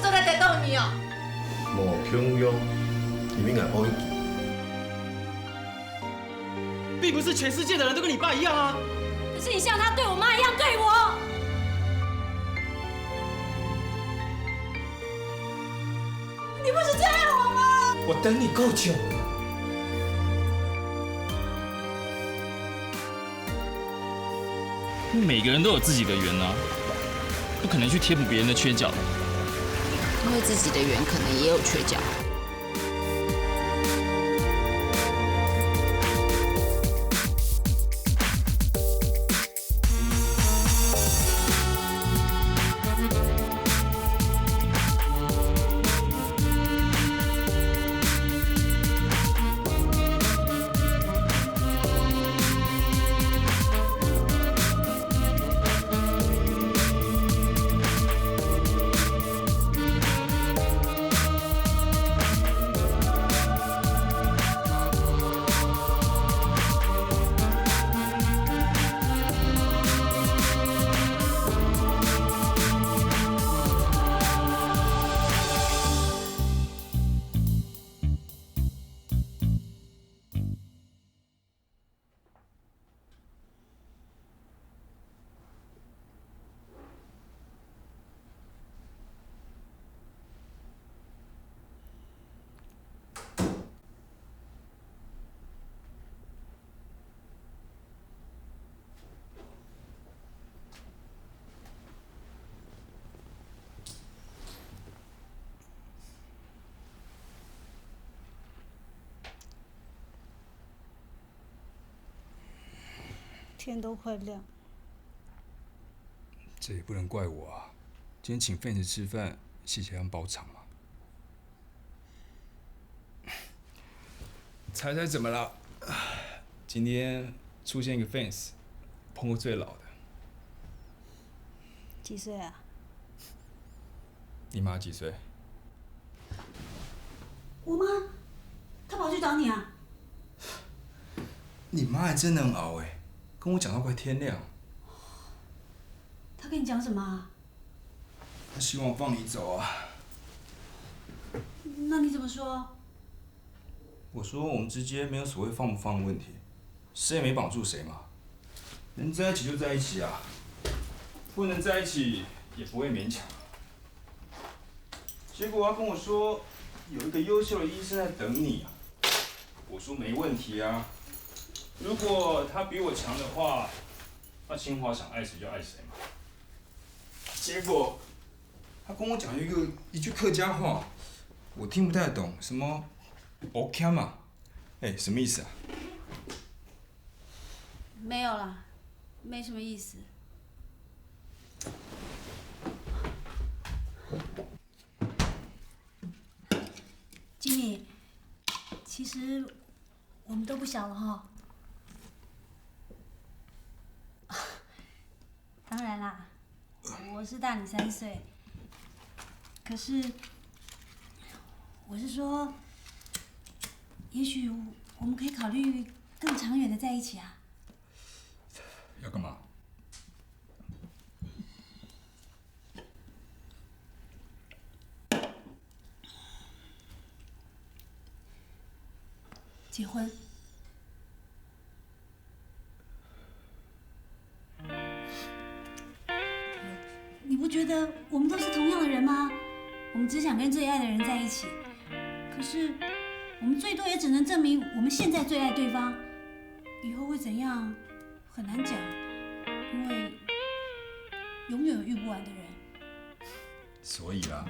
做来得到你哦。莫强用，你们爱好一点。并不是全世界的人都跟你爸一样啊。可是你像他对我妈一样对我。你不是最爱我吗？我等你够久了。每个人都有自己的缘啊，不可能去贴补别人的缺角。因为自己的缘可能也有缺角。天都快亮，这也不能怪我啊！今天请 fans 吃饭，谢谢他们包场嘛。猜猜怎么了？今天出现一个 fans， 碰过最老的。几岁啊？你妈几岁？我妈，她跑去找你啊？你妈还真能熬哎，跟我讲到快天亮。她跟你讲什么啊？她希望我放你走啊。那你怎么说？我说我们之间没有所谓放不放的问题，谁也没绑住谁嘛。能在一起就在一起啊，不能在一起也不会勉强。结果他跟我说有一个优秀的医生在等你啊，我说没问题啊。如果他比我强的话，那清华想爱谁就爱谁嘛。结果他跟我讲一句客家话，我听不太懂，什么 “OK” 嘛？哎，什么意思啊？没有啦，没什么意思。经理，其实我们都不小了哈。当然啦，我是大你3岁，可是我是说，也许我们可以考虑更长远的在一起啊。要干嘛？结婚。你不觉得我们都是同样的人吗？我们只想跟最爱的人在一起，可是我们最多也只能证明我们现在最爱对方，以后会怎样很难讲，因为永远有遇不完的人。所以啦，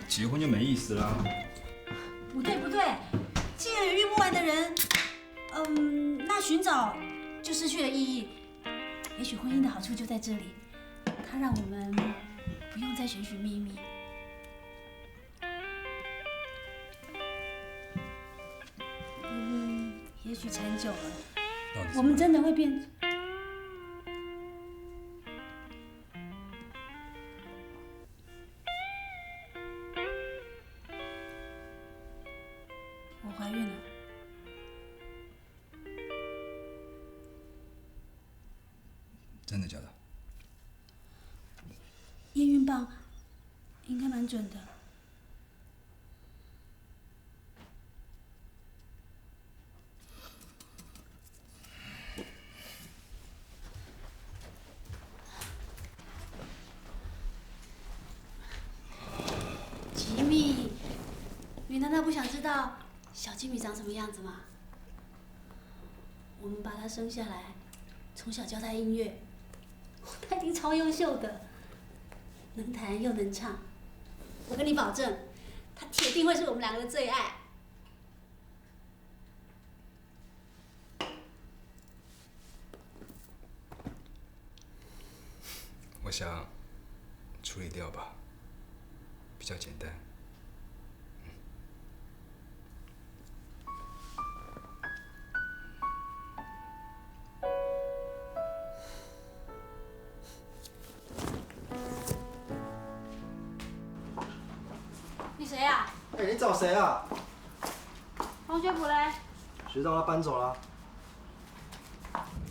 结婚就没意思啦。不对不对，既然有遇不完的人，那寻找就失去了意义。也许婚姻的好处就在这里，它让我们不用再寻寻觅觅。也许缠久了，我们真的会变。我怀孕了。真的假的？验孕棒应该蛮准的。不想知道小金米长什么样子吗？我们把她生下来，从小教她音乐，她一定超优秀的，能弹又能唱。我跟你保证，她铁定会是我们两个的最爱。我想处理掉吧，比较简单。你谁呀？哎，你找谁啊？同学谱嘞？学长他搬走了。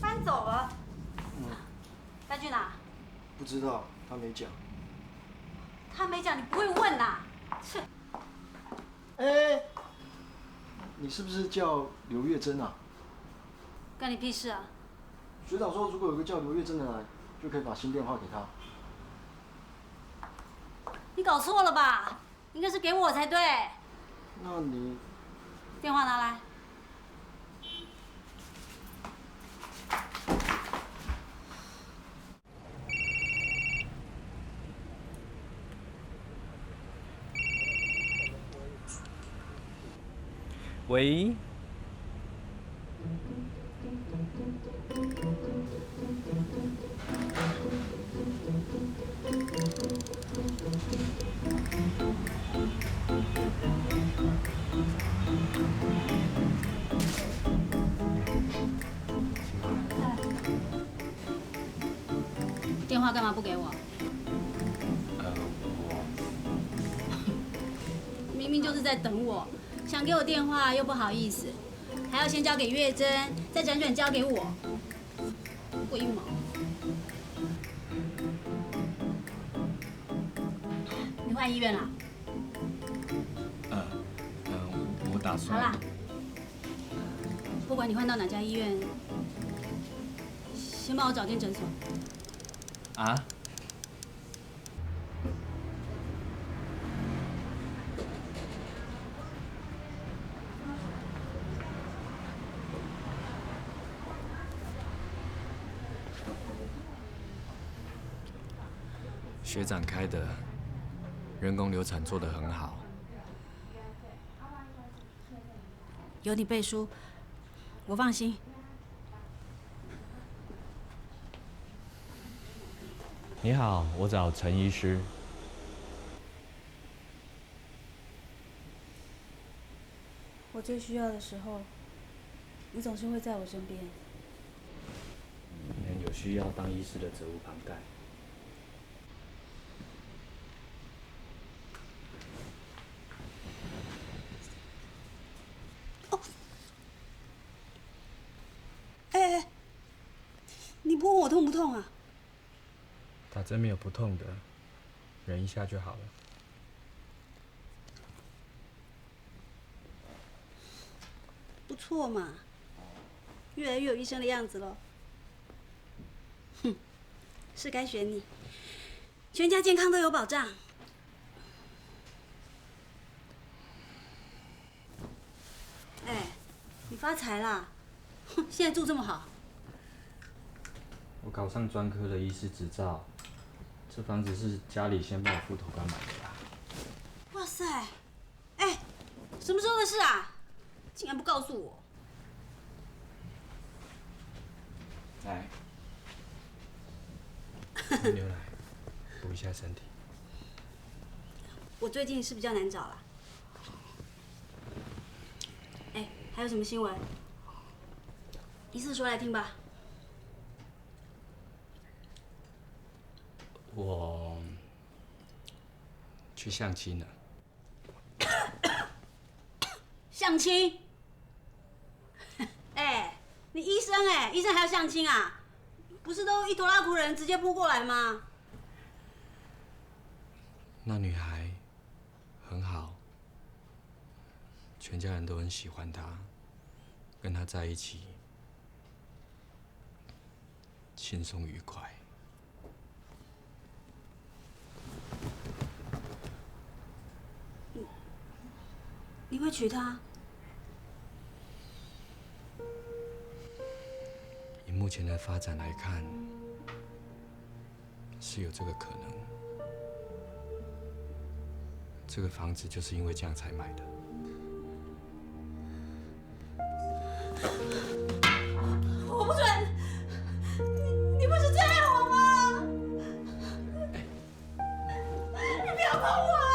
搬走了。搬去哪？不知道，他没讲。他没讲，你不会问呐？切！哎，你是不是叫刘月珍啊？干你屁事啊！学长说，如果有个叫刘月珍的来，就可以把新电话给他。你搞错了吧？应该是给我才对。那你电话拿来。喂，电话干嘛不给我？明明就是在等我，想给我电话又不好意思，还要先交给月珍，再辗转交给我，龟毛。你换医院了？我打算。好啦，不管你换到哪家医院，先帮我找间诊所。啊？学长开的，人工流产做得很好。有你背书，我放心。你好，我找陈医师。我最需要的时候，你总是会在我身边。你们有需要当医师的责无旁贷。哎，你不问我痛不痛啊？打针没有不痛的，忍一下就好了。不错嘛，越来越有医生的样子了。哼，是该选你，全家健康都有保障。哎，你发财啦！哼，现在住这么好。我考上专科的医师执照，这房子是家里先帮我付头款买的啦。哇塞，哎，什么时候的事啊？竟然不告诉我！来，喝牛奶，补一下身体。我最近是比较难找啦。哎，还有什么新闻？一次说来听吧。我去相亲了。相亲？哎，你医生哎，医生还要相亲啊？不是都一头拉苦人直接扑过来吗？那女孩很好，全家人都很喜欢她，跟她在一起轻松愉快。你会会娶她？以目前的发展来看，是有这个可能。这个房子就是因为这样才买的。我不准！你不是最爱我吗？你不要碰我啊！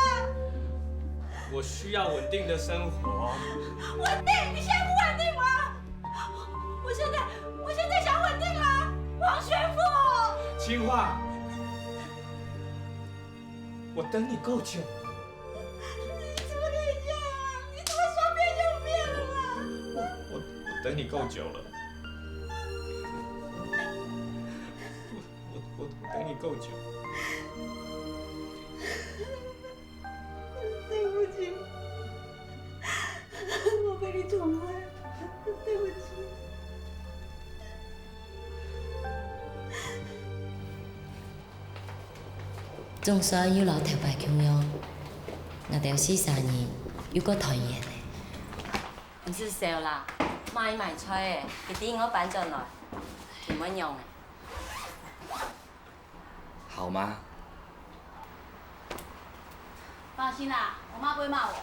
我需要稳定的生活。稳定？你现在不稳定吗？我现在想稳定了，王学富。青花，我等你够久。你怎么可以这样啊？你怎么说变就变了？我等你够久了。我等你够久。对不起，我被你宠坏了，对不起。总算有老头白供養，我哋43年要個團圓咧。唔是笑啦，賣埋菜嘅，佢點我擺進來，點樣用？好吗？放心啦，我妈不会骂我。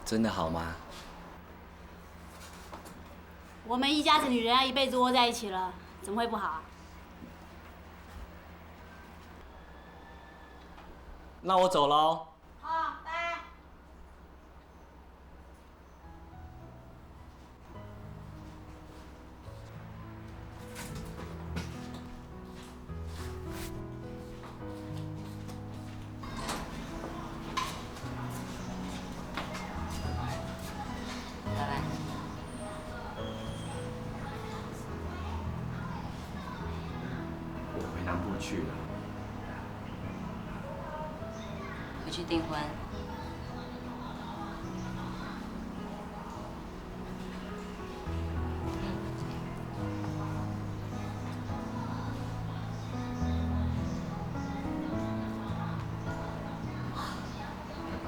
真的好吗？我们一家子女人要一辈子窝在一起了，怎么会不好啊？那我走喽。好，拜。拜拜。我回南部去了。回去订婚。拜拜。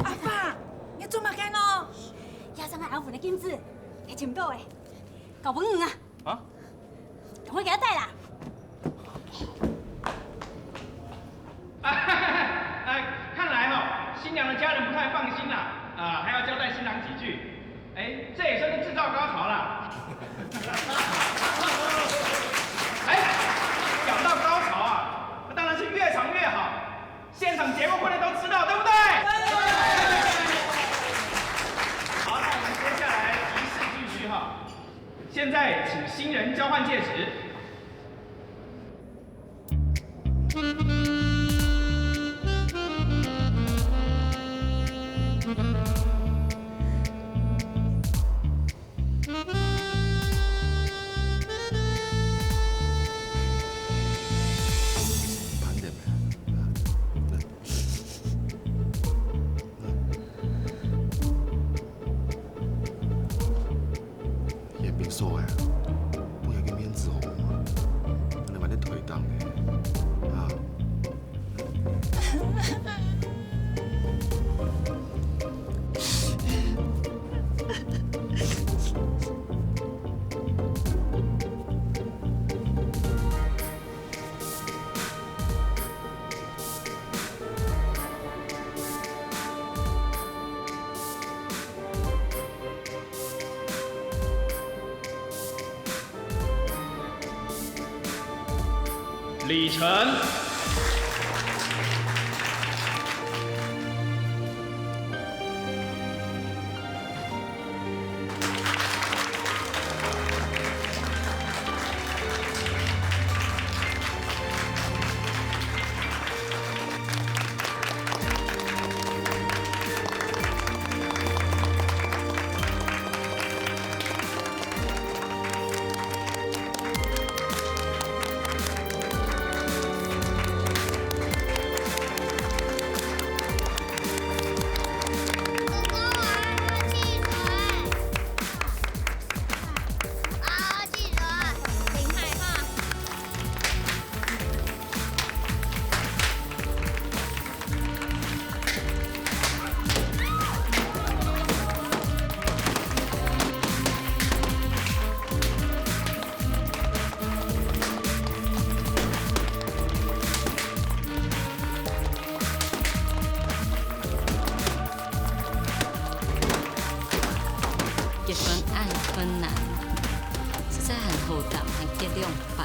阿爸，你做乜嘅咯？压上阿父的金子，你捡唔到诶，搞不硬啊！啊？赶快给他带啦！看来新娘的家人不太放心啦，还要交代新郎几句。哎，这也算是制造高潮了。讲到高潮那当然是越长越好。现场结过婚的都知道，对不对？好，那我们接下来仪式继续现在请新人交换戒指。數誒，我有個面子好嘛？你話你退檔嘅啊？李晨。分暗分难，实在很好谈，很结两败。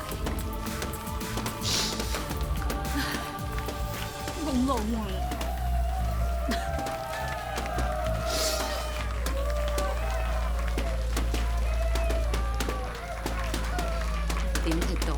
讲到我了。点太多诶。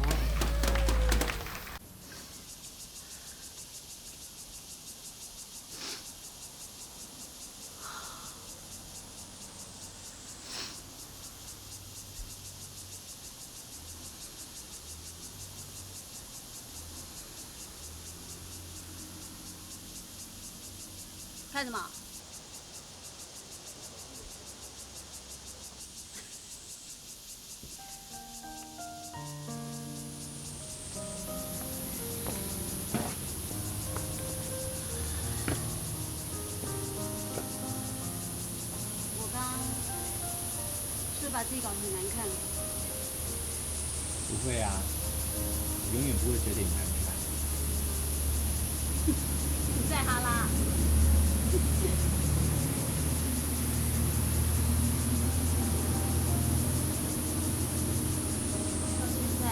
看什么？我刚是把自己搞得很难看了。不会啊，永远不会觉得你难看。你在哈拉。到现在，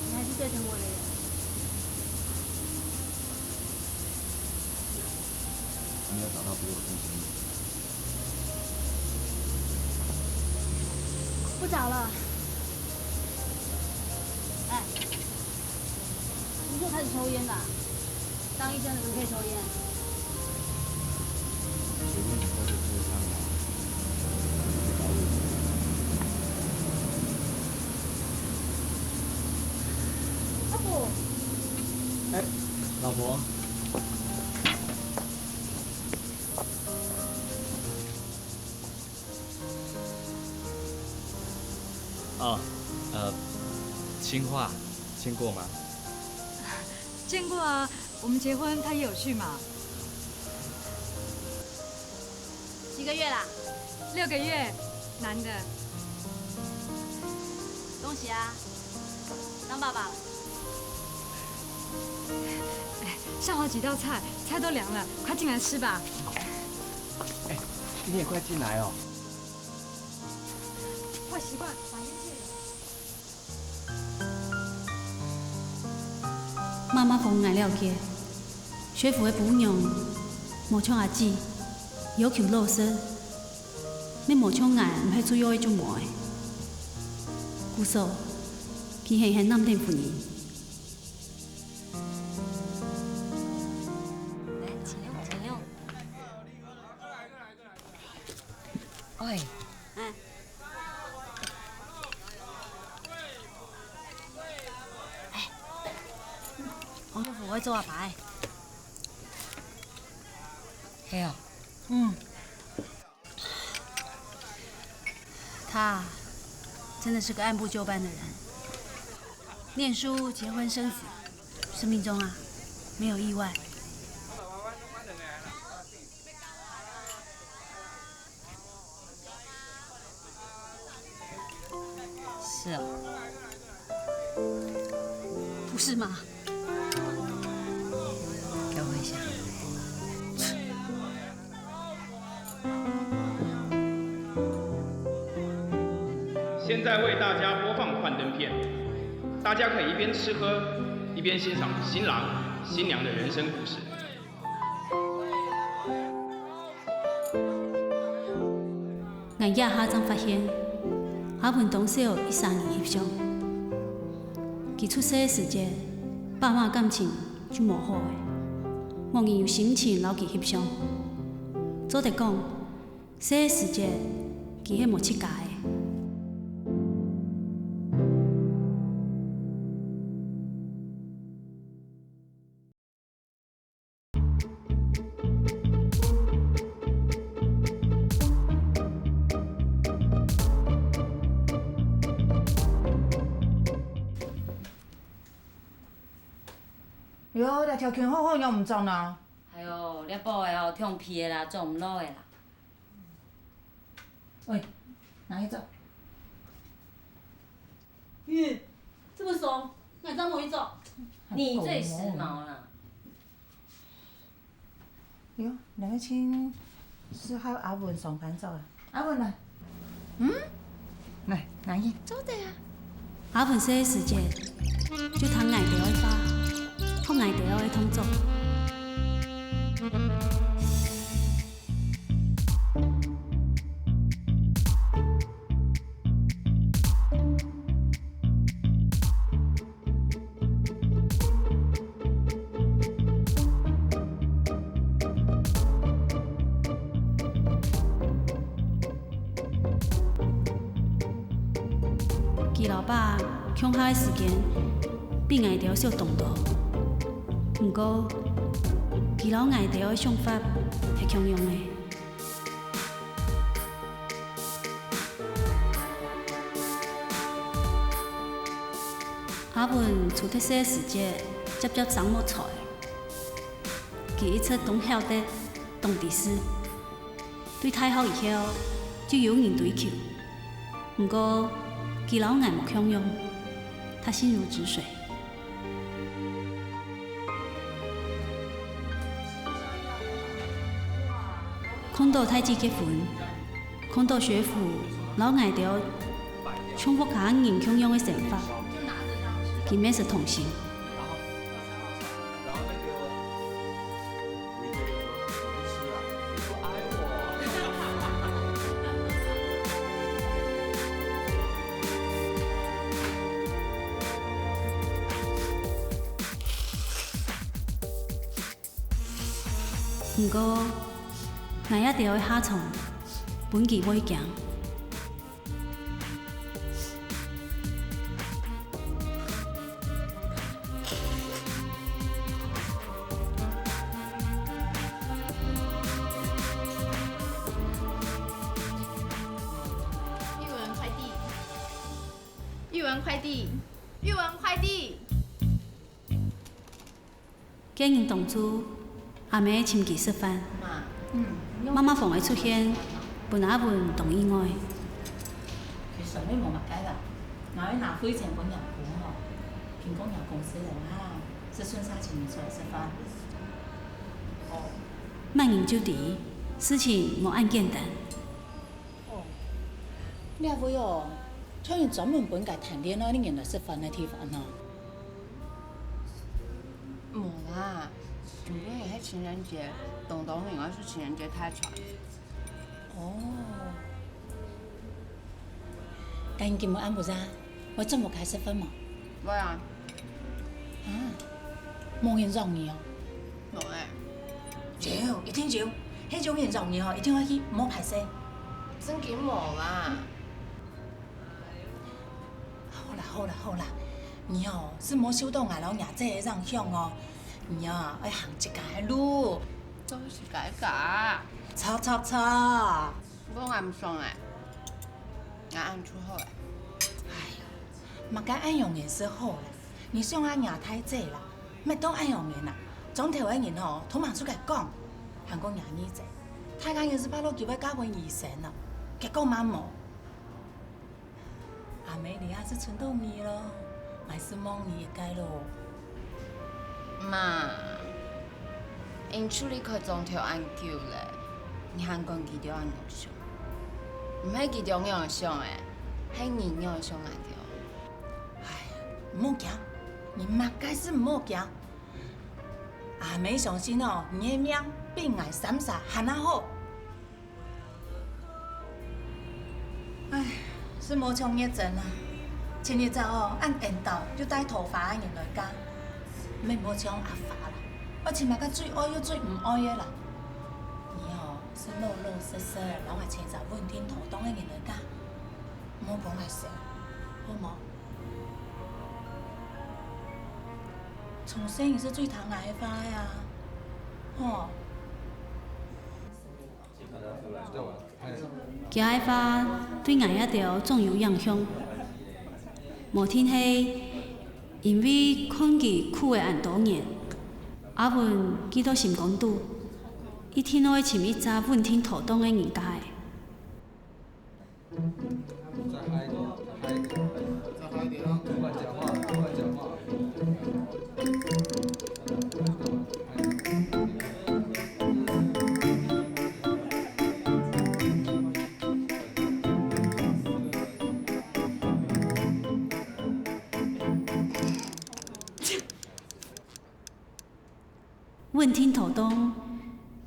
你还是最疼我的人。你要找到比我更亲密。不找了。哎，你就开始抽烟吧。当医生的怎么可以抽烟？随便你坐在车上吧，别找我。阿不，哎，老婆。哦，清化，见过吗？见过啊，我们结婚他也有去嘛。几个月啦？6个月，男的。恭喜啊，当爸爸了。上好几道菜，菜都凉了，快进来吃吧。哎，你也快进来哦。坏习惯，把烟戒了。妈妈逢来了去，学府的姑娘无像阿姊，要求露身，要无像俺唔系主要的种模的，姑嫂，佢系很难对付你。来，请用，请用。喂。哎。王师傅会做阿牌。嘿哦。嗯。他真的是个按部就班的人，念书、结婚、生死，生命中啊没有意外。是哦。不是吗？给我一下。现在为大家播放幻灯片，大家可以一边吃喝，一边欣赏新郎、新娘的人生故事。俺亚哈曾发现，哈盆同小13年翕相，其出生的时节，爸妈感情就无好的，我因有心情留其翕相。做得讲，生的时节，其迄无七家的。哟，来条拳好好，又唔脏啦。哎呦，你补的哦，痛皮的啦，做唔落的啦。喂，哪一走？咦，这么怂，哪张某一走？你最时髦了。哟，两个亲，是还有阿文上班走啊？阿文来，来，南姨，做的啊。阿文这个时间就通挨着的发，通挨着的通做。其老爸恐吓的时间比挨着小动作，不过其老挨着的想法是强用的。阿文厝特色的时节接长不出来，其一出懂晓得懂历史，对太好以后就有人追求，不过。其老爱莫强用，他心如止水。看到太子结婚，看到岳父老爱着重复甲人强用的想法，佢免是痛心。不过，咱一定要下床，本期袂行。玉文快递，玉文快递。今日同主阿妹请佢吃饭，妈妈逢会出现，本阿文同意外。其實你冇乜計啦，我喺拿灰錢本人股嗬，平工有公司嚟啦，是孫沙請你出來食飯。哦，慢人就地，事情冇按簡單。哦，你阿妹哦，出現專門本界談戀愛啲人嚟食飯嘅地方啊？冇啦。今天也是情人节，东东应该是情人节太长。哦，但今日安不咋？我真冇開食飯嘛？冇啊。啊，冇人讓你哦？冇誒。有，一定有。迄種人讓你哦，一定要去，唔好排斥。真嘅冇啦。好啦，你哦是冇收到俺老娘這個讓向哦。你啊，要行一條路，都是改改。錯，我按唔上誒，我按出好誒。哎呀，莫該按用嘅是好啦，你想按牙太濟啦，咪當按用嘅啦。總條嘅人哦，土盲出嚟講，行講牙呢隻，太監嘅是把攞叫佢交換二成啦，結果蠻冇。阿美你還是存到你咯，還是望你嘅該咯。媽，因處理佢總條按久咧，你還講佢條按用上，唔係佢條用上誒，係人用上來條。哎呀，唔好驚，你莫該是唔好驚。阿美相信哦，你嘅命比愛閃閃還要好。唉，是冇從業症啊，前日就哦按引導就帶頭髮嘅人來講。咪冇像阿發啦，我前日個最愛又最唔愛嘅啦。你哦是老老實實，老係請就滿天頭當嘅人嚟㗎，唔好講係蛇，好冇？從生是最疼愛嘅花呀，嗬。其愛花對愛一條總有影響，無天氣。因為看佢苦的很多年，阿文記到心肝肚，一天都會尋一隻穩定妥當的人家。再嗨一點啊！不管講話。阮听土东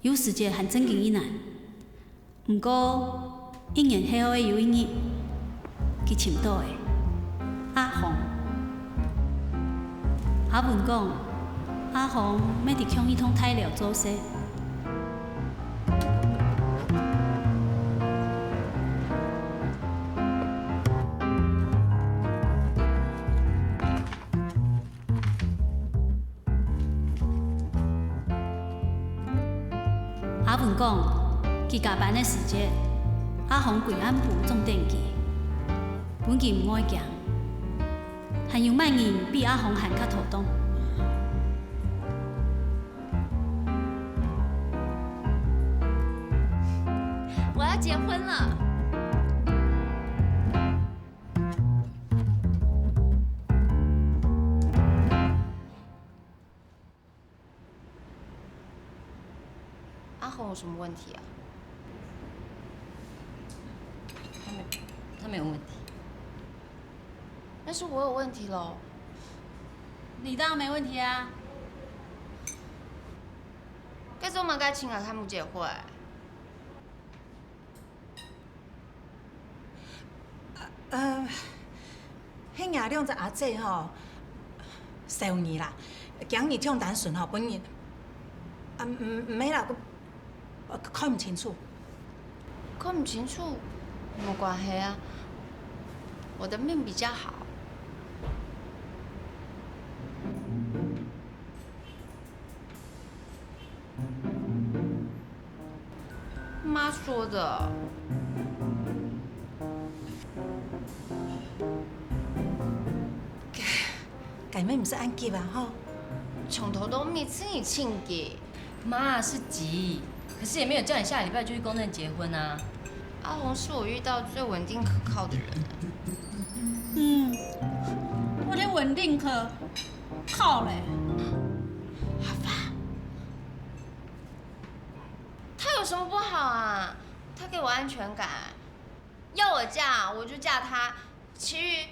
有世界很正经一男，毋过应然迄号的有音乐，去寻到的阿红。阿文讲，阿红要伫乡里通太寮做事。阿文讲，佢加班的时节，阿红跪安部种电机，本佢唔爱行，还有万人比阿红还较头痛。我要结婚了。阿红有什么问题啊？他没有问题。那是我有问题喽。你当然没问题啊。该做嘛该请来他们结婚。迄廿两只阿姐吼，小年啦，今日唱单纯吼，本日唔免啦，看唔清楚。看不清楚，没关系啊，我的命比较好。妈说的。改妹唔是按急啊吼，从头到尾是你请的。妈是急，可是也没有叫你下礼拜就去公证结婚啊。阿红是我遇到最稳定可靠的人。我的稳定可靠嘞。阿发，他有什么不好啊？他给我安全感，要我嫁我就嫁他，其余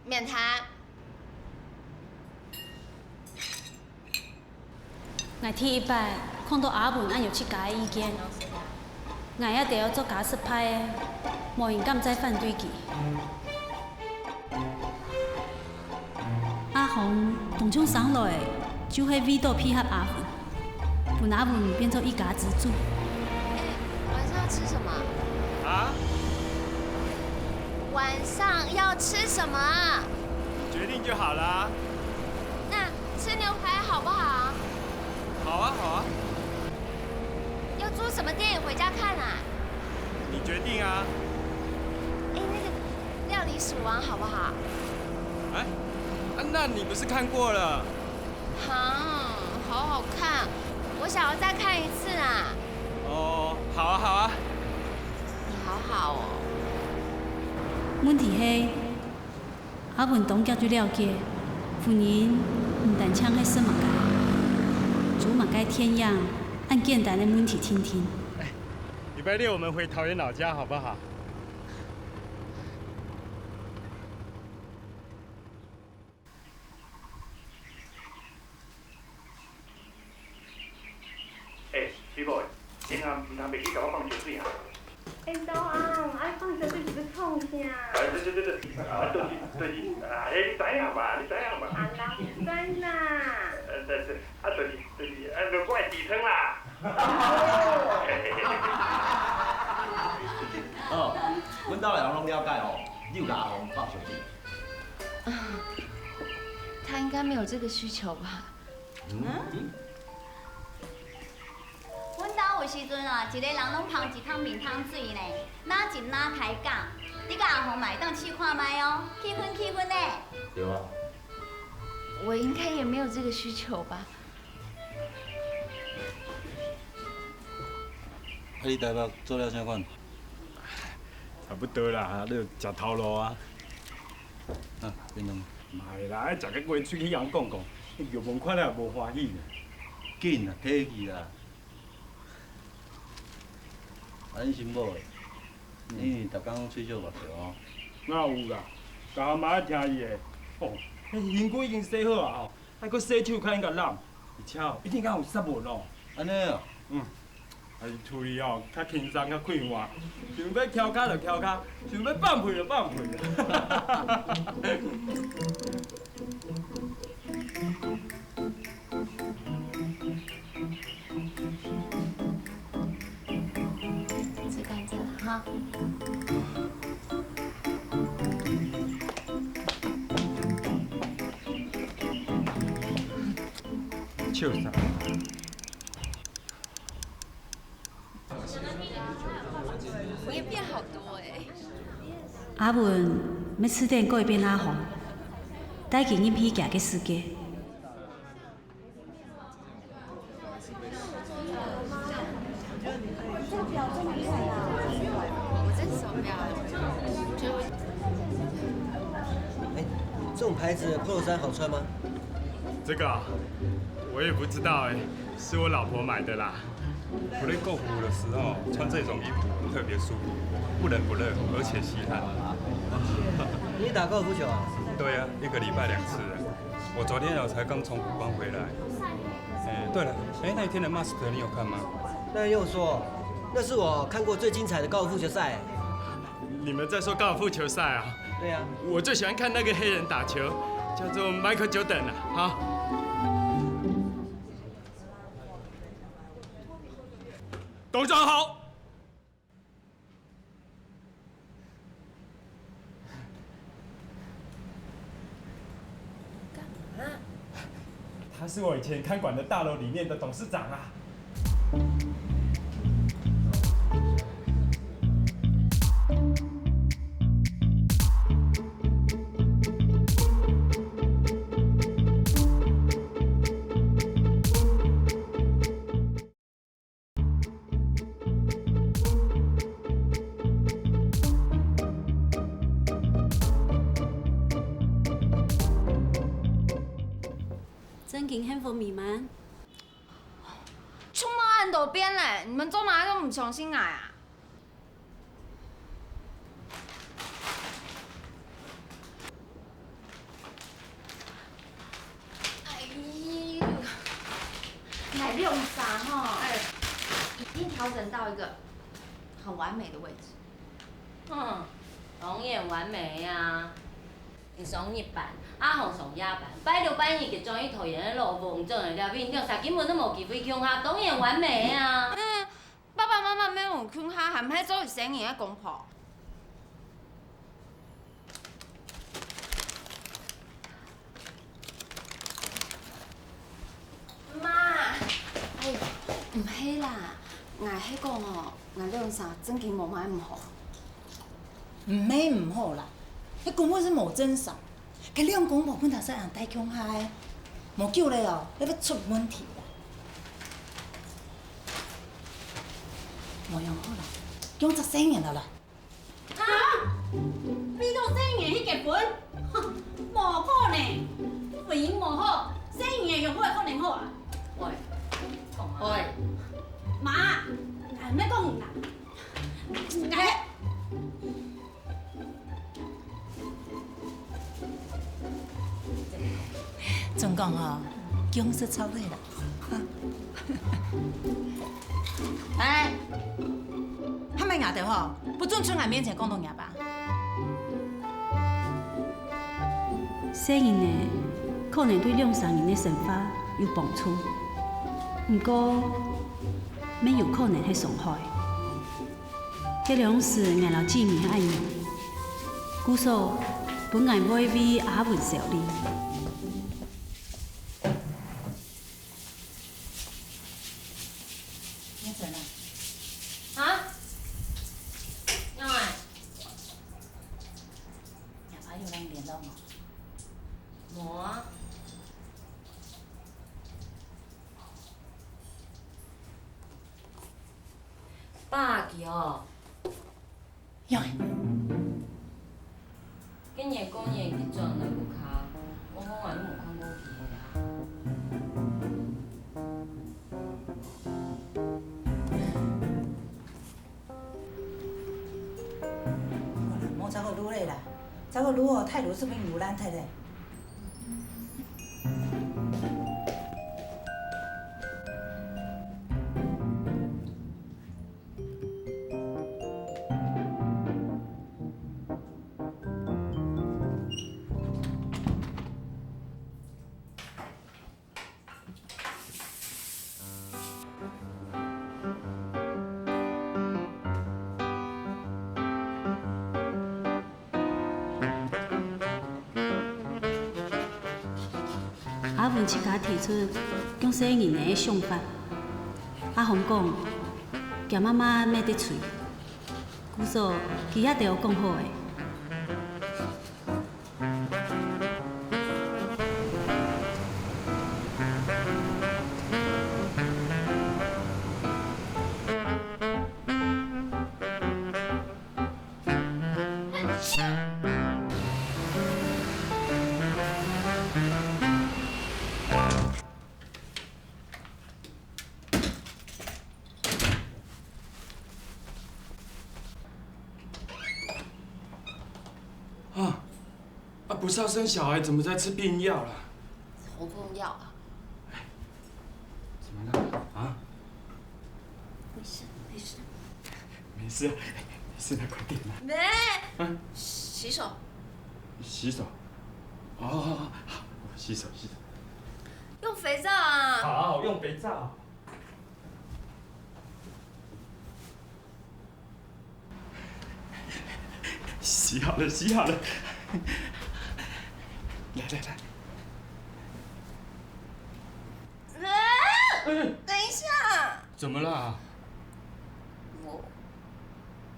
免谈。我第一摆看到阿文按有七家的意见，我也得要做假实派的，无人敢再反对佢。阿红当初上来就会为到配合阿文，把阿文变做一家之主。晚上要吃什么？啊？晚上要吃什么？决定就好了。那吃牛排好不好？好啊，好啊。要租什么电影回家看啊？你决定啊。那个《料理鼠王》好不好？哎，那你不是看过了？好好看，我想要再看一次啊。哦，好啊，好啊。你好好哦。问题是，阿文当家就了解，婚姻唔但抢迄什么该，做嘛该天样，按简单的问题听听。礼拜六我们回桃园老家好不好？水某，今暗唔通袂记甲我放酒水啊！导红，爱放酒水是要创啥？对，就是你知影嘛，你知影嘛？啊，人知啦。就是我的底层啦。哦，阮兜的人拢了解哦，你有甲阿红放酒水。他应该没有这个需求吧？阮兜有时阵啊，一个人拢捧一桶面汤水呢，哪真哪开讲。你甲阿红嘛会当试看卖哦，气氛呢。对啊。我应该也没有这个需求吧？你台北做了啥款？差不多啦，你食头路啊。啊，便当。袂啦，爱食个过喙去人讲，玉门看了也无欢喜呢。紧啊，体去啦。你新某的，你逐工吹笑目笑哦。哪有啦？家下嘛爱听伊的，哦，迄身躯已经洗好啊吼，还佫洗手，较应该揽。而且哦，一定敢有杀无咯。安尼哦。还是处理哦，较轻松较快活，想要翘脚就翘脚，想要放屁就放屁。吃甘蔗了哈。笑啥？我也变好多哎。阿文要吃点过一遍阿红，带紧饮批行去世界。我这手表就这种牌子的 Polo 衫好穿吗？这个啊，我也不知道哎，是我老婆买的啦。我在购物的时候穿这种衣服特别舒服，不冷不热，而且吸汗。你也打高尔夫球啊？对啊，一个礼拜2次了。我昨天才刚从古关回来。对了，那一天的 Master 你有看吗？那又说，那是我看过最精彩的高尔夫球赛。你们在说高尔夫球赛啊？对啊。我最喜欢看那个黑人打球，叫做 Michael Jordan 啊，董事长好。干嘛？他是我以前看管的大楼里面的董事长啊。真紧幸福美满。出没按斗边嘞，你们做嘛都唔重新来啊？哎呦，来用啥哈？已经调整到一个很完美的位置。当然完美呀。你上日班，阿红上夜班，拜六拜日就终于拖延了路，唔做人了面，两三根本都无机会强下，当然完美啊。爸爸妈妈免有劝下，含迄做生意的公婆。妈，哎，唔系啦，我迄个吼，我两衫真经无买唔好。唔免唔好啦。迄根本是无真相，佮两公婆本头使人带强下的，无久咧哦，要出问题啦。无用好啦，用14年了啦。啊！你到4年去结婚，无可能，婚姻无好，4年用好可能好啊？喂，喂，妈，唔要讲啦，哎。总讲吼，姜是超对啦。哎，还没牙的吼，不准在俺面前讲到牙吧。细人呢，可能对两三年的生活有帮助，不过免有可能係傷害。這兩事硬老姊妹愛用，故所本來會為阿文效力。爸叫。有。今日過年去轉來個卡，我講話都冇看過佢啊。莫再個愈嘞啦，再個愈哦，態度是不是有難睇嘞？文七家提出强洗人的想法，阿红讲，惊妈妈骂得嘴，姑嫂其他都有讲好的。不是要生小孩，怎么在吃避孕药了？头痛药啊！怎么了？啊？没事，没事。没事，没事，那快点啦！没。洗手。洗手。哦，好，洗手，洗手。用肥皂啊！好，用肥皂。洗好了，洗好了。来，等一下。怎么了？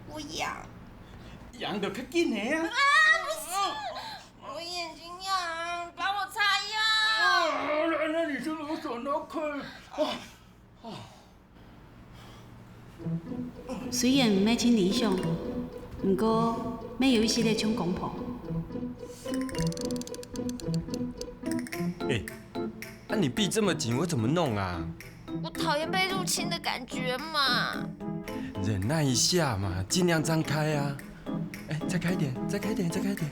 我痒。痒就较紧的啊！不是，我眼睛痒，帮我擦药。那你就攞上攞佢。虽然唔係真理想，不過要有一系列搶公婆。你闭这么紧，我怎么弄啊？我讨厌被入侵的感觉嘛。忍耐一下嘛，尽量张开啊！再开一点，再开一点，再开一点。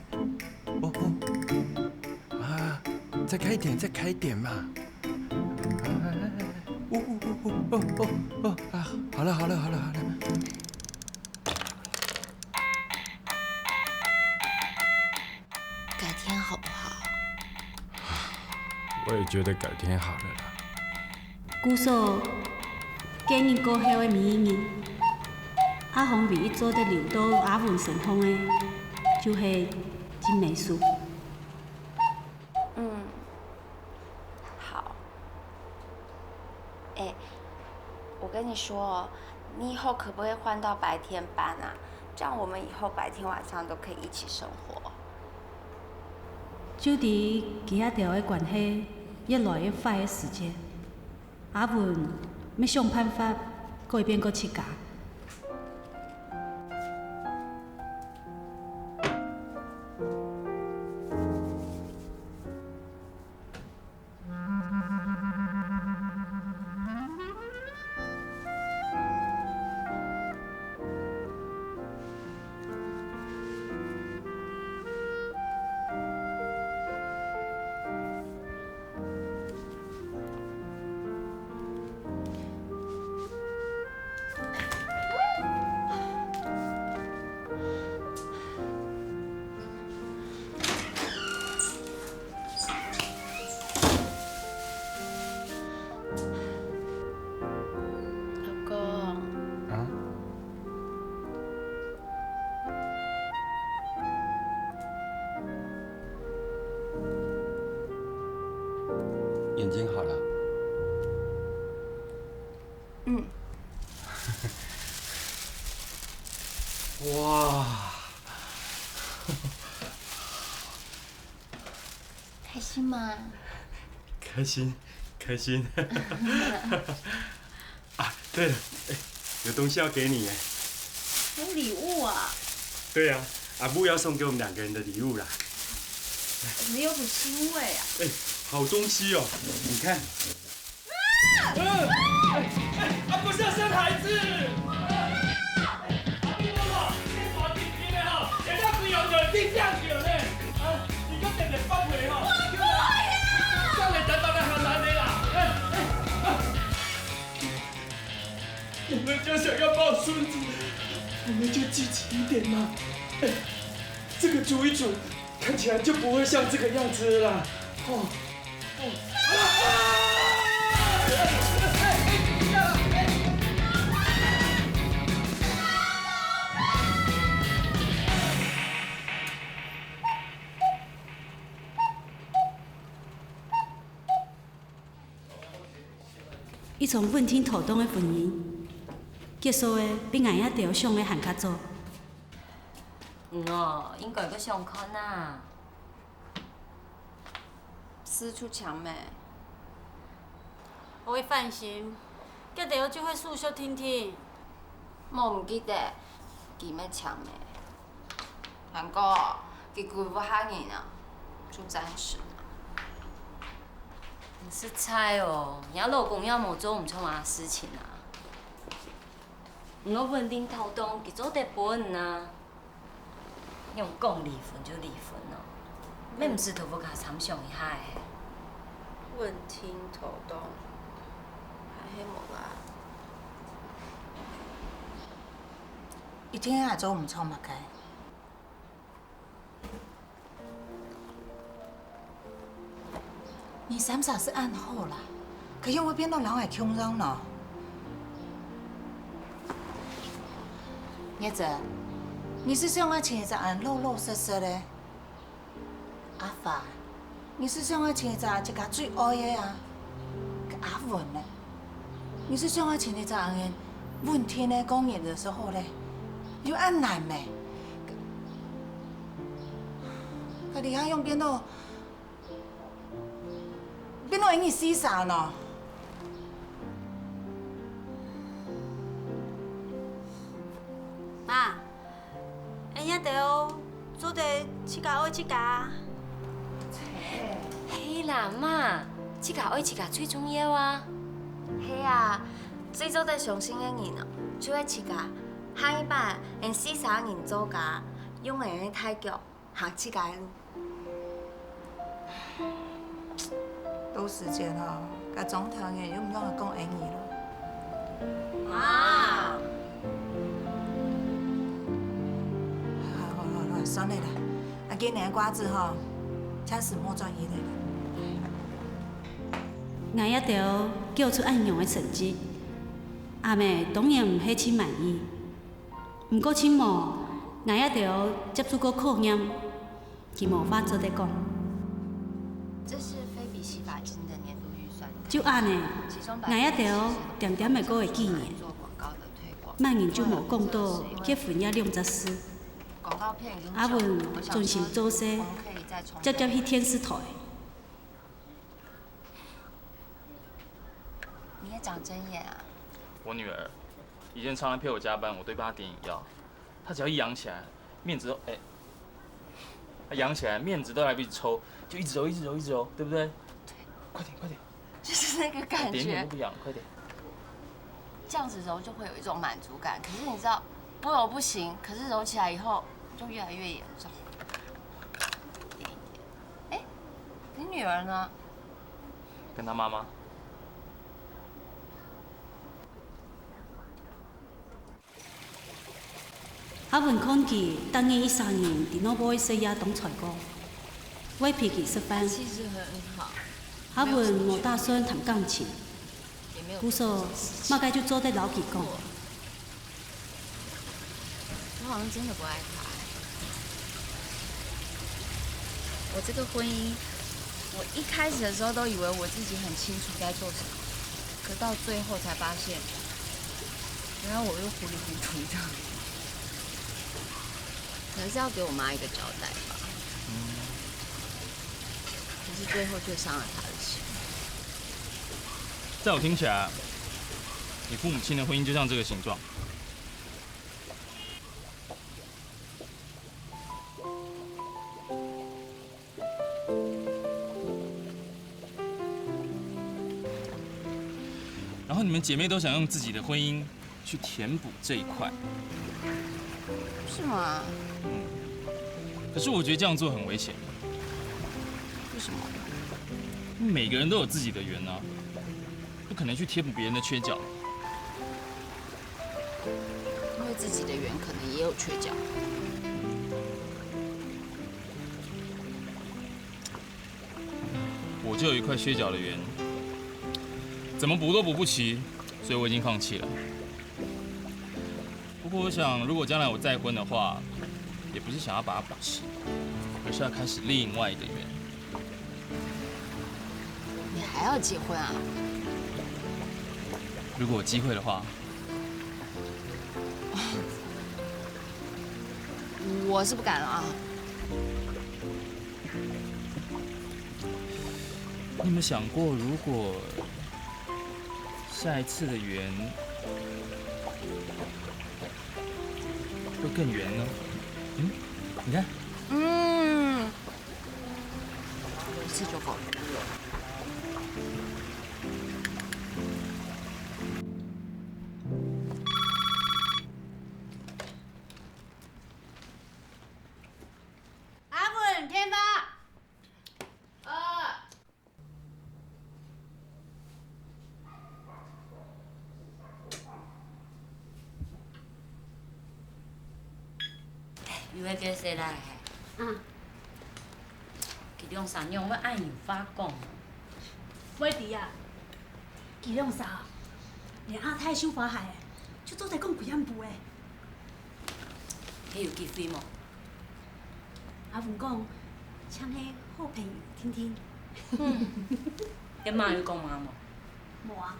再开一点，再开一点嘛。好了，好了，好了，好了。改天好不好？我也觉得改天好了啦。姑嫂建议过后的明年，阿红唯一做得留到阿文成风的，就是金美术。好。我跟你说，你以后可不可以换到白天班啊？这样我们以后白天晚上都可以一起生活。就伫其他条的关系越来越坏的时间，阿文要想办法，搁一遍搁饲家。眼睛好了。哇！开心吗？开心，开心。对了，有东西要给你哎。有礼物啊？对啊，阿布要送给我们2个人的礼物啦。怎么有股腥味啊？好东西哦，你看。不是要生孩子。我们就想要抱孙子，我们就积极一点嘛。这个煮一煮，看起来就不会像这个样子了啦。一场温天土动的婚姻，结束的比硬仔条想的还较早。应该阁上看啊。私出墙咩？我会放心，叫条就会诉说听听。我唔记得，记咩墙咩？韩国，佢贵不吓人啊，就暂时。你是猜哦，人家老公要冇做唔错啊事情啊。我稳定头动，佢做得本啊。用讲离婚就离婚咯，咩唔是头不卡参详一下的。问天头动，还迄无啦。一天也做唔错嘛该。你三嫂是暗号啦，可又会变到人海汹涌了。叶子，你是想要请一个老老实实的？阿发，你是想要请一个最爱的啊？阿文呢？你是想要请一个问天的公演的时候呢，又按难呢？可你还用变到因你死傻呢？妈，俺遐条做得七家爱七家。嘿啦妈，这个爱这个最重要啊。嘿啊，最做得上心的人啊，就爱饲家，下一班用43人做家，用个人太极行饲家的路。都时间哦，甲总条件又唔让我讲恩义了。妈，好，算了啦。啊，今年的瓜子吼，请始末专业的啦。硬仔条叫出按样的成绩，阿妹当然唔许亲满意。不过亲某硬仔条接触过考验，佢无法做得讲。这是非比洗发精的年度预算。就安尼，硬仔条点点的搁会纪念。万人就无讲到结婚也2只事。阿文专心做事，接去天使台。你也长针眼啊！我女儿以前常来陪我加班，我都帮她点饮料。她只要一扬起来，面子都她扬起来面子都来不及抽，就一直揉，对不对？对，快点，就是那个感觉。点点都不扬，快点。这样子揉就会有一种满足感，可是你知道不揉不行，可是揉起来以后就越来越严重。点一点。你女儿呢？跟她妈妈。阿文抗拒当年13年伫老母的生涯当裁过，我脾气十分。其实很好。阿文无打算弹钢琴，不说马该就坐在老起讲。我好像真的不爱他。我这个婚姻，我一开始的时候都以为我自己很清楚该做什么，可到最后才发现，原来我又糊里糊涂的。可能是要给我妈一个交代吧。可是最后却伤了她的心。在我听起来，你父母亲的婚姻就像这个形状。然后你们姐妹都想用自己的婚姻去填补这一块。是吗？可是我觉得这样做很危险。为什么？每个人都有自己的缘啊，不可能去贴补别人的缺角。因为自己的缘可能也有缺角。我就有一块缺角的缘，怎么补都补不齐，所以我已经放弃了。不过我想，如果将来我再婚的话，也不是想要把它补齐，而是要开始另外一个缘。你还要结婚啊？如果有机会的话，我是不敢了啊。你有没有想过，如果下一次的缘会更圆呢？嗯，你看。有一次就够了。阿文，天发。又要叫谁来？其中三样要按牛发讲。威迪啊，其中啥？连阿泰修法海，就做在讲几暗部诶。迄有机会无？阿文讲，请迄好朋友听听。你妈有讲嘛无？无啊。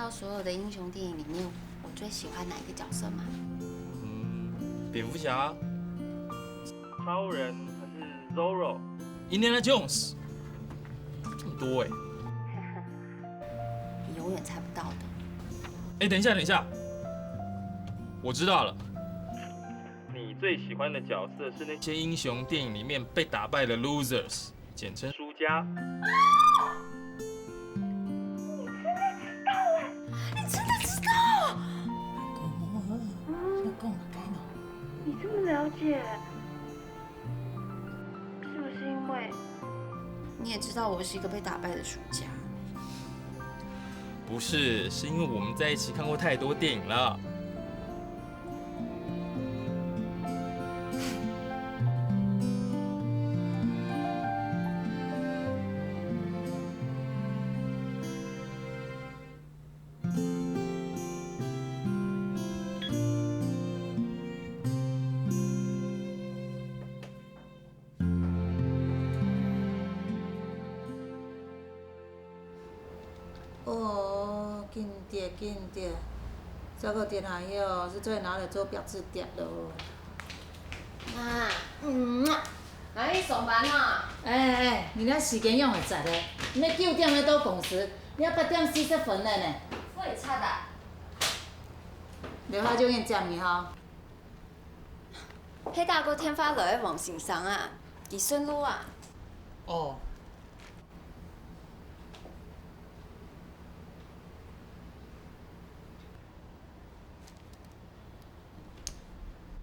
所有的英雄电影里面，我最喜欢哪一个角色吗？蝙蝠侠、超人还是 Zorro、Indiana Jones， 这么多哎！你永远猜不到的。哎，等一下，我知道了。你最喜欢的角色是那些英雄电影里面被打败的 losers， 简称输家。你这么了解，是不是因为你也知道我是一个被打败的输家？不是，是因为我们在一起看过太多电影了。哦，紧点，这个电话哟，是最拿来做标志点咯。妈，来去上班啊？你那时间用会值嘞？你9点来到公司，你要8点40分了呢。废柴啊！留下就用接你吼。迄大哥天发落喺王先生啊，伫顺路啊。哦。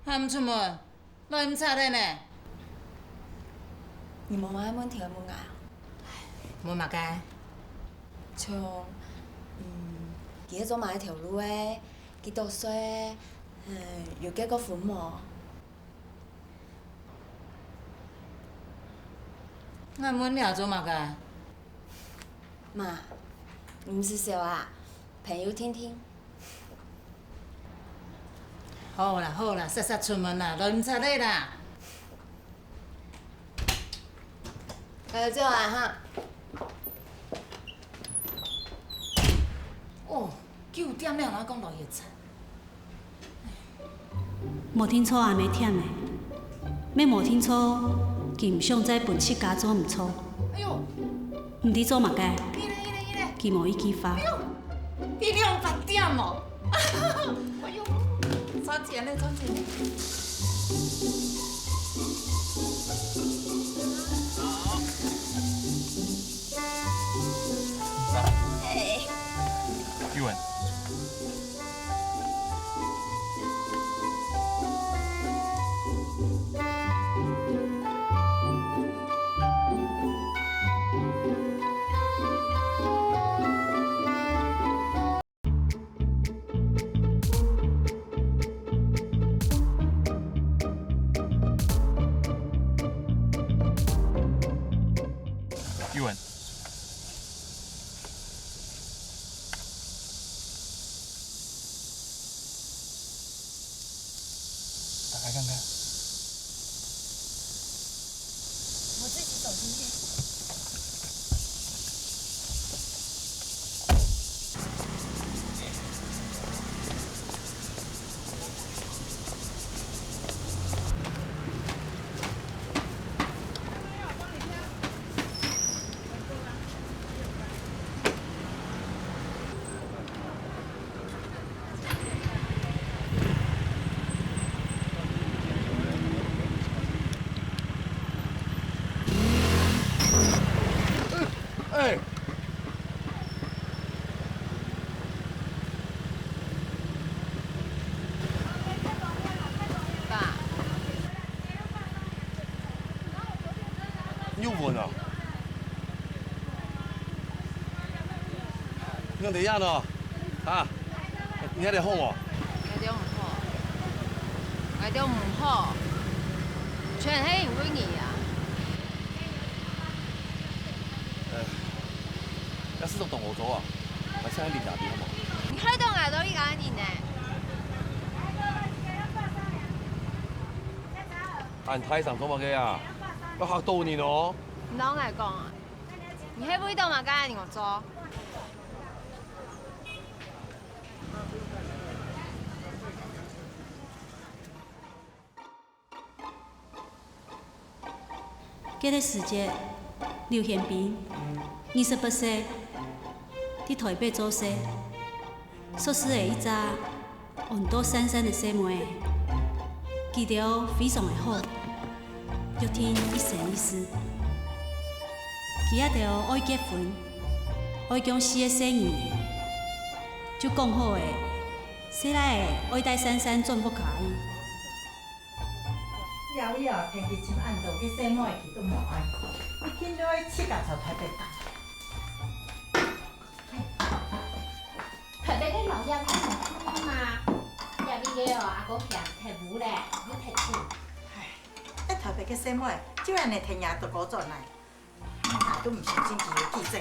还唔出门，落唔插的呢？你冇买问题嘅门啊？冇嘛该。像，佢迄种买一条路诶，几多岁，又结过婚无？我问了做嘛该？妈，你唔是笑啊？朋友听听。好啦，煞出门啦，落唔插的啦。加少啊哈！哦，9点了，哪讲落叶菜？无听错也袂忝的，要无听错，佮唔想再分7家做唔错。哎呦！唔伫做嘛该？伊咧！佮无伊记发。哎呦！你2点哦！哎呦！赚钱嘞！玉文。来看看。我自己走进去。哎，爸，你有问啊？用怎样呢？啊？你还得哄我？外中唔好，外中唔好，全係因為你啊！要是种动我走啊，我请你饮茶好冇？你喺度嗌到依家年呢？按台上做乜嘅啊？我嚇到你咯！唔通嚟講啊？你喺邊度嘛？梗係我做。这个时节，刘宪斌28岁，伫台北做事，硕士的一只温度闪闪的小妹，记得非常的好，欲听一生一世。伊仔着爱结婚，爱讲4个生意，就讲好的，细来的爱带珊珊全部可以。了了，天气真暗道，去洗碗去都无爱。你今朝去七甲朝台北打。台北嘅老爺睇唔開嘛，入邊嘅阿哥強踢舞咧，要踢舞。喺台北嘅洗碗，照人哋聽日就嗰陣嚟，都唔小心就要記性。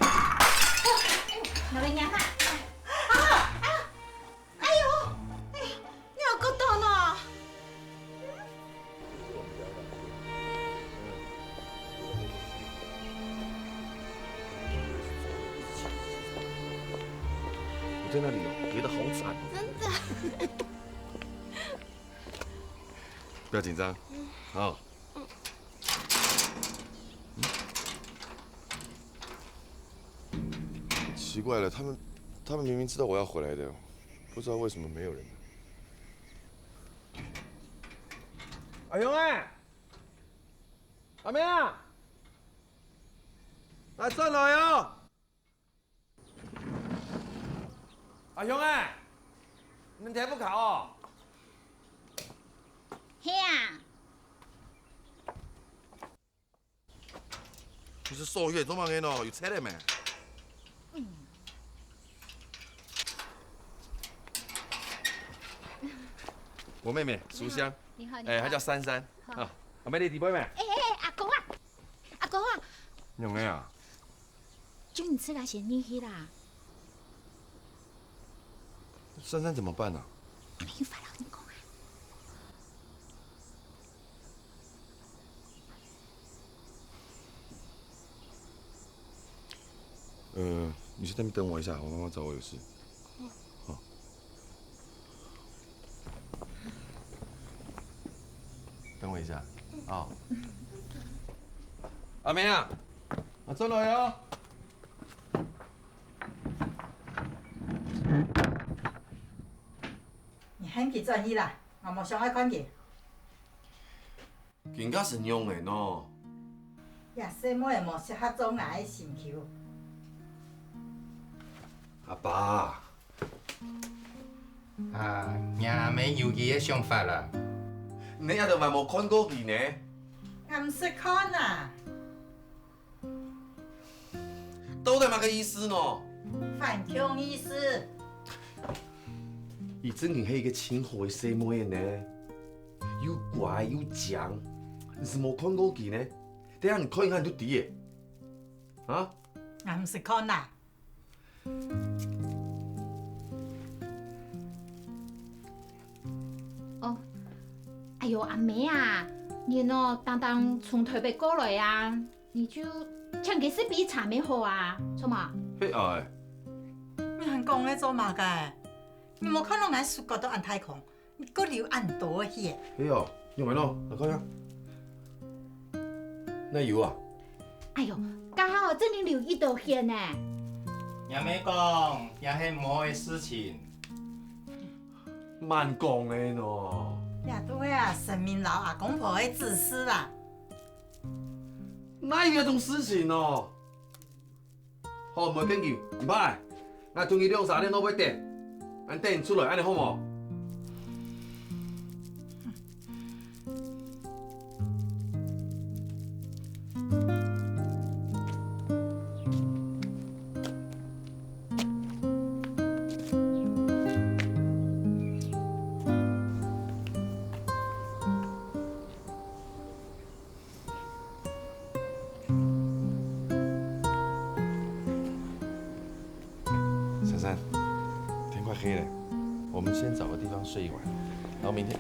我哋飲下。哎呦，你有個檔啊！我在那里哦，跌得好惨。真的。不要紧张，好。奇怪了，他们明明知道我要回来的，不知道为什么没有人。阿勇哎，阿明啊，来上來啊！阿勇哎，你睇不考哦？係啊。你是受月做乜嘢喏？有車的咩？我妹妹淑香，你好，她叫珊珊啊。阿妹你弟妹妹？阿公啊，阿公啊，用咩啊？就你吃来先进去啦。珊珊怎么办呢？没法让你讲啊。你去那边等我一下，我妈妈找我有事。好。等我一下，啊。阿明啊，我走了哟。你很去转移啦，我冇上爱管佢。更加神勇的喏。呀，洗碗冇适合做爱的心球。阿爸。啊，也没有佢嘅想法啦。你也就咪冇看過佢呢？我唔識看啊，都係乜個意思呢？反向意思。伊真係一個清好嘅細妹呢，又乖又犟，你是冇看過佢呢？等下你看一看就知嘅，啊？我唔識看啦。哦，阿哎呦，阿妹啊，你哦，当从台北过来啊，你就请给是比茶梅好啊，错嘛？嘿哎，你还讲咧做嘛个？你无看到俺暑假都按太空，你搁留按多些。嘿哦，用完咯，来看下。那有啊？哎呦，刚好这里留一道线呢。也没讲，也是唔好的事情。慢讲的喏。也对啊，神明老阿公婆的指示啦。哪有那种事情哦？好，唔紧要，唔歹。我中意2、3点都要点，俺等出来，安尼好无？珊珊，天快黑了，我们先找个地方睡一晚，然后明天。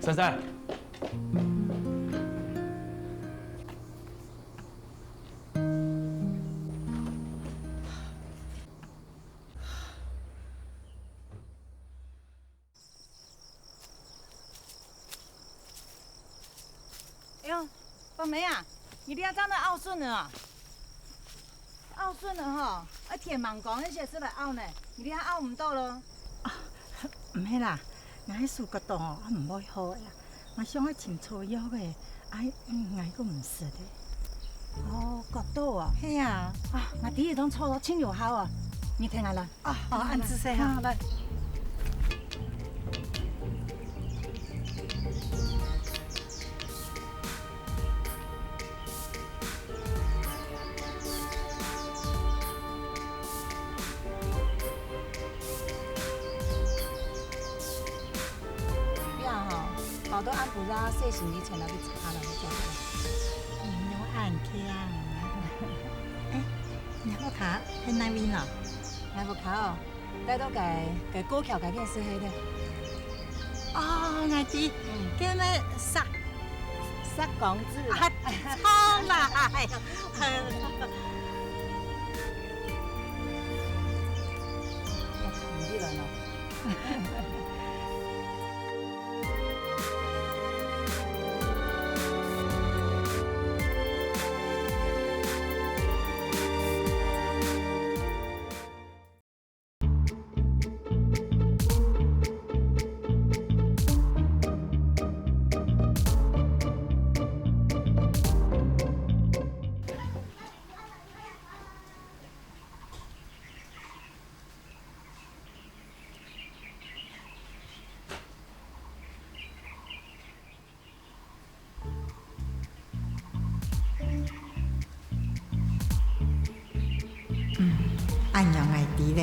珊珊，哎呦，宝梅啊，你俩长得拗顺了啊！拗顺了哈，天忙讲那些事来拗呢，你俩拗唔到咯。啊，唔系啦，我喺暑假档哦，我唔爱好呀，我想去穿草药嘅，我个唔识的。哦，角度啊，系啊，我第一张草药清就好啊，你听下啦。按姿势哈，来。好多按不拉细行李前来去查了，你做咩？用按钿啊！哎，你好卡喺那邊啊？你好卡哦，帶到個高橋嗰件事去的。哦，我知，叫咩殺港字啊？錯啦！唔知啦喏。按樣係啲咧。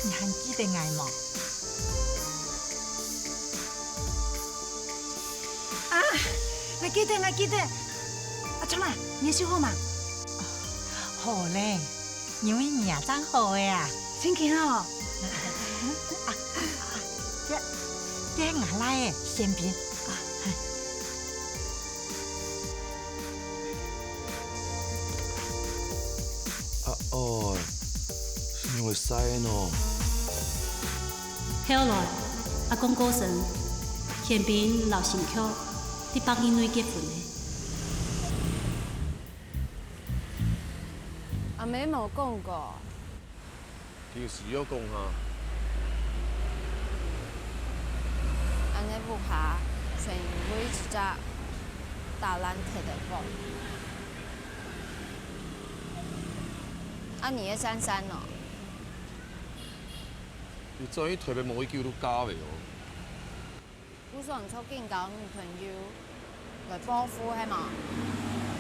你還記得我嗎？我記得。怎麼？你修好嗎？好嘞，因為你也真好呀。真嘅哦。這我來嘅先邊。哦，是因為曬喏。後來，阿公過身，憲兵留新橋。啲北京女結婚嘅，阿妹冇講過。就是要講下。安尼不怕，成為一隻大爛鐵的狗。你嘅珊珊哦？你終於台北某一叫都加未哦？我想出見交女朋友來報復係嘛？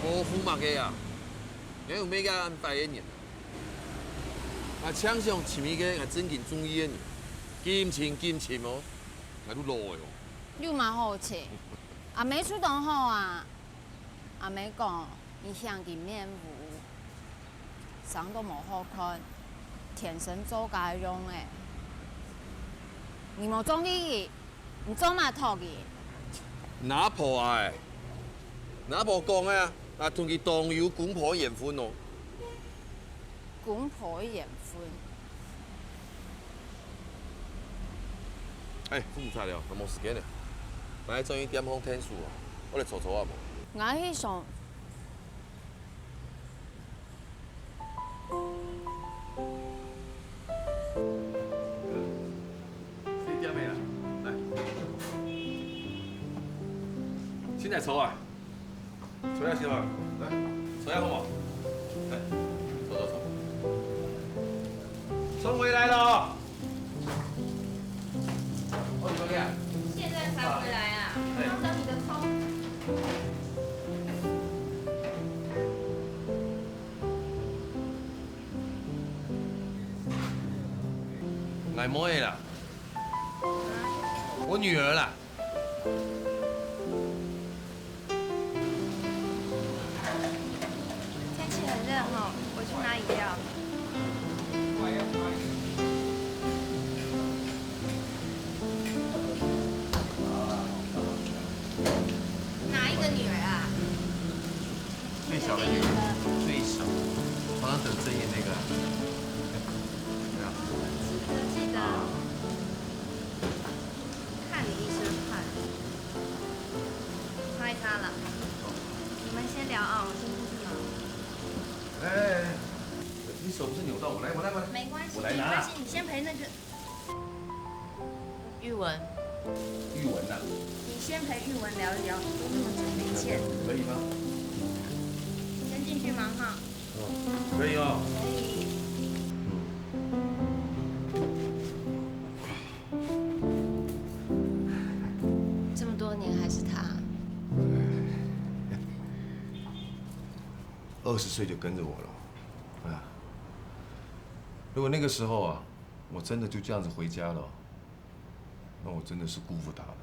報復嘛嘅呀，你有咩嘅安排嘅人？啊，抢上前面个啊，真紧注意呢，金钱哦，啊，愈落的哦。你嘛好切，阿妹出动好啊，阿妹讲伊相见面无，长都无好看，天生做家用的。你无中意伊，你做嘛讨伊？哪破啊？哪破讲的啊？啊，同佢当有公婆缘分哦。公婆缘分。哎，煮菜了，还无时间呢。来终于点好天数哦，我来瞅瞅啊无。我迄上。你点未啦？来，现在抽啊！抽下先吧，来，抽下好不好？来，抽。抽回来了。哦，你们俩。现在才回来啊？刚等你的葱。来摸的啦，我女儿啦。天气很热哈，我去拿饮料。哪一个女儿啊？最小的女儿，最小，帮她等正业那个。对啊。记得看你一身汗，擦一擦了。你们先聊啊，我先出去忙。哎，你手不是扭到我，来，我来。没关系，我来拿。没关系，你先陪那个玉文。玉文呐。你先陪玉文聊一聊，都那么久没见。可以吗？先进去忙哈。可以哦。可以。这么多年还是他。20岁就跟着我了，啊！如果那个时候啊，我真的就这样子回家了，那我真的是辜负他了。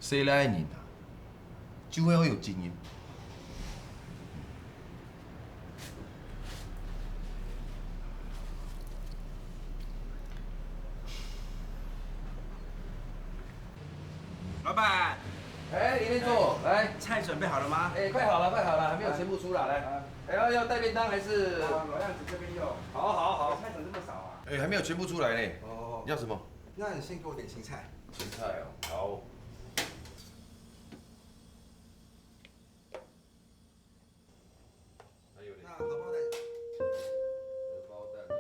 谁来爱你呢？就会要有经验。老板，哎，里面坐，来，菜准备好了吗？哎，快好了，还没有全部出来，来，要带便当还是？老样子这边有。好，菜怎么这么少啊？哎，还没有全部出来呢。哦。要什么？那你先给我点青菜。青菜哦，好。还有呢。那荷包蛋。荷包蛋哦。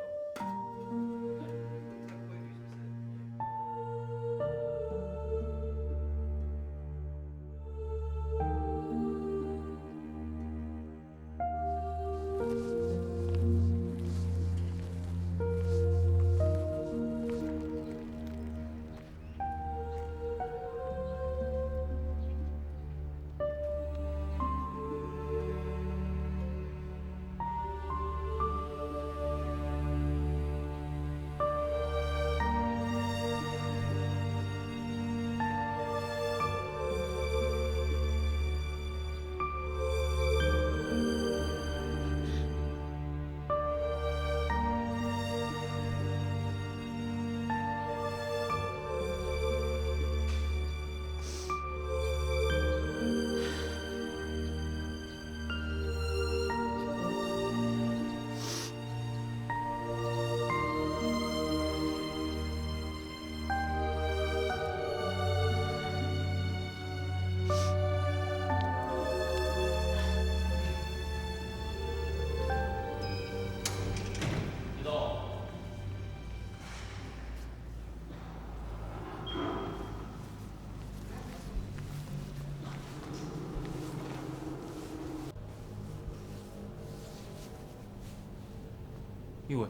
玉文，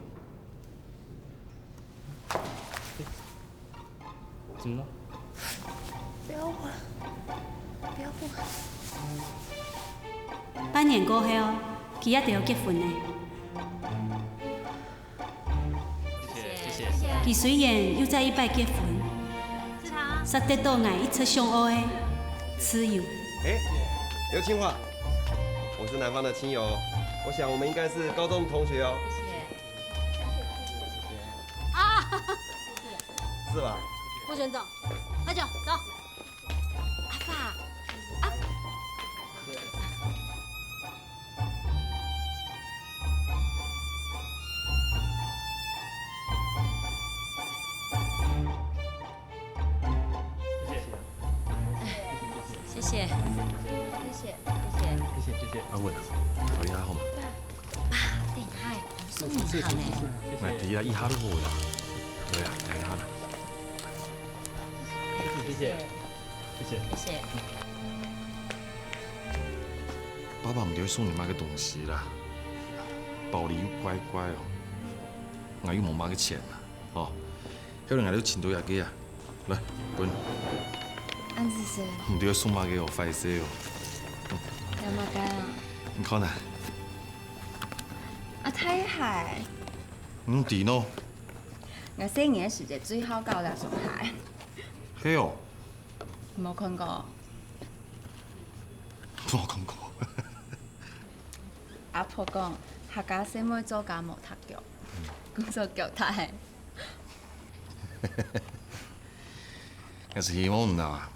怎么了？不要管，不要管。半年过后，佢一定要结婚呢。其虽然又在一拜结婚，煞得到俺一出相爱的蚩尤。刘清华，我是男方的亲友，我想我们应该是高中同学哦。啊！是吧？不准走，喝酒走。阿爸，谢谢。阿文，头一下好吗？爸，等下，送你好呢。买第一一下都好啦。对啊，来一下啦。谢谢。爸爸唔对送你买个东西啦，包里又乖乖哦，我又冇买个钱啦，哦，迄两个都钱到廿几啊，来，滚。安子是。唔对送买给我快些哦。干嘛干啊？你看呐，啊太海，唔掂咯。我4年時節最好搞啦上海，係哦，冇看過。冇看過。阿婆講，客家細妹做家冇讀腳，工作腳太。我是希望啦，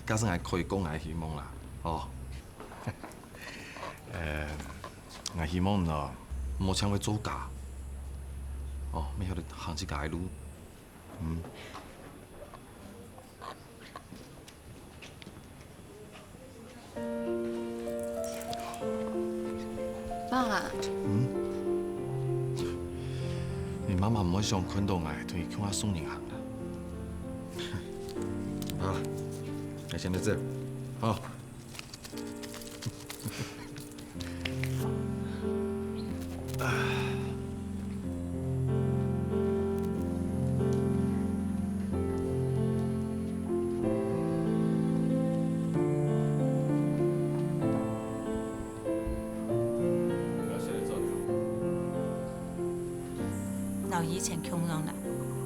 加上係可以講係希望啦，哦。我希望啦，冇請佢做假。哦，咩喺度行起街路，爸。你妈妈唔可以想看到我同伊向我送银行啦。好了，那先到这，好。老以前穷人啦，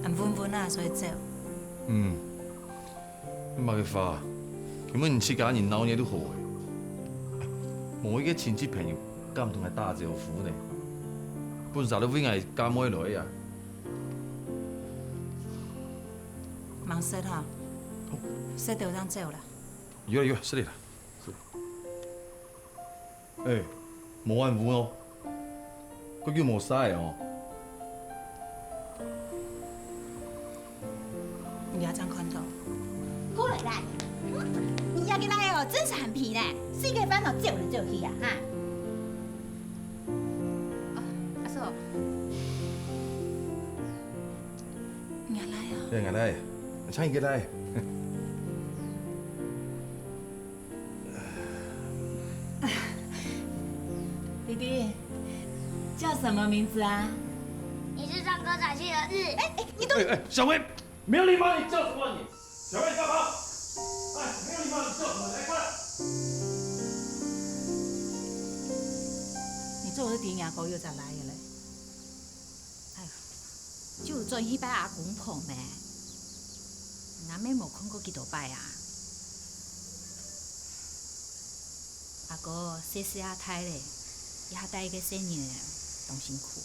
很稳稳啊，所以走。你冇办法，根本唔似家人闹嘢都好嘅。冇一個親戚朋友敢同佢打招呼呢？本身都永係家妹來呀。忙死哈，死就當走啦。有啦，是的啦。冇按糊哦，佢叫冇晒哦。你要這樣看到？過來啦！你要給來哦，真是很皮呢，世界煩惱走來走去呀，哈！阿嫂，你來啊？對，我來，唱一個來。弟弟，叫什麼名字啊？你是唱歌仔戲兒子。你都小薇，沒有禮貌，你叫什麼你？小薇，你幹嘛？沒有禮貌，你叫什麼？來快！你做咗啲牙膏又咋來嘅咧？哎呦，就做一擺阿公婆咩？俺妹冇看過幾多擺啊？阿哥細細阿太咧，一下帶一個細年當辛苦。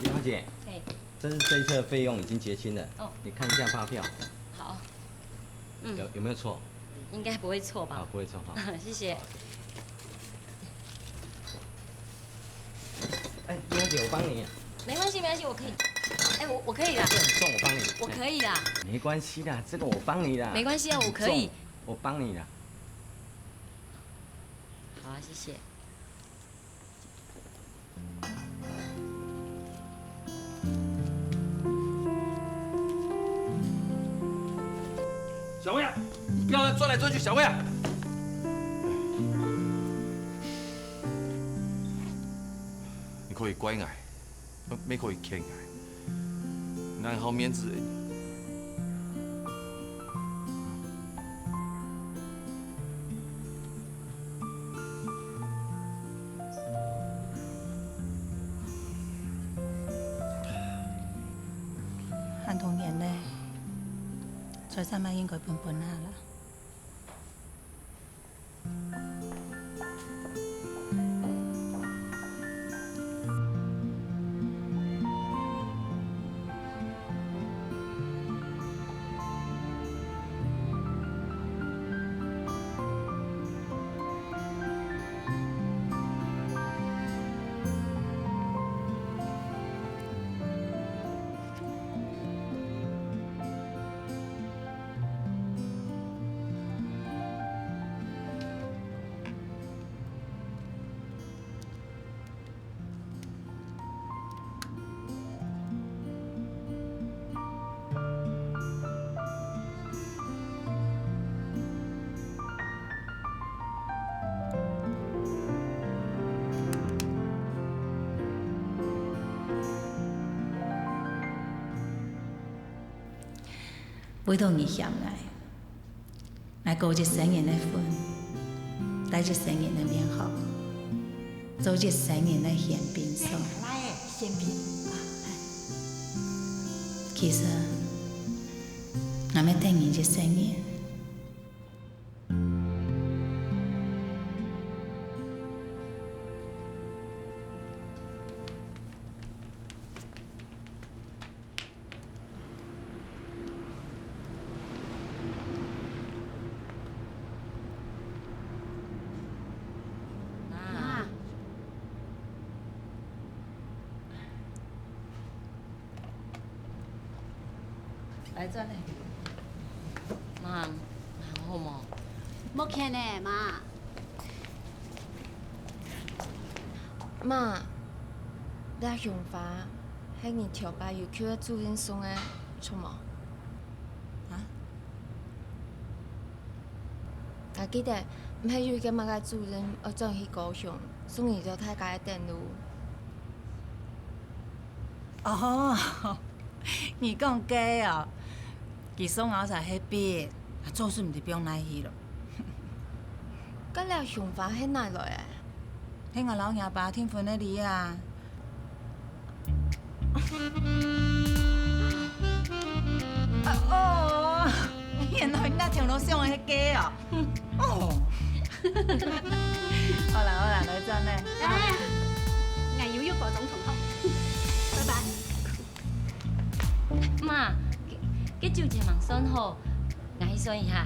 李小姐，这是这一次的费用已经结清了。哦，你看一下发票。好。有没有错？应该不会错吧？好，不会错哈。谢谢。哎，李小姐，我帮你。没关系，没关系，我可以。哎，我可以啦。这很重，我帮你。我可以啦。没关系的，这个我帮你的。没关系啊，我可以。我帮你的。好啊，谢谢。小薇啊，不要转来转去，小薇啊！你可以怪我，没可以欠我，然后面子。财产咪应该分分下啦。每當你想愛過一生年的份，帶一生年的面好，做一生年的獻賓所。獻賓。其實，我要等你一生年。来这里，妈，好冇？冇看呢，妈。妈，你想法，迄年跳芭又叫个主人送的，错冇？啊？我记得，唔系有个某个主人要转去高雄，送伊到他家的电路。哦，你讲假哦。其实我才迄边，做事唔是不用来去咯。咁你想法喺哪来啊？迄我老爷爸天分的你啊。哦，原来那条路上的迄假哦。哦。好啦好啦，来真嘞。我要一個總統好，拜拜。媽，佢就這樣算好，我去算一下。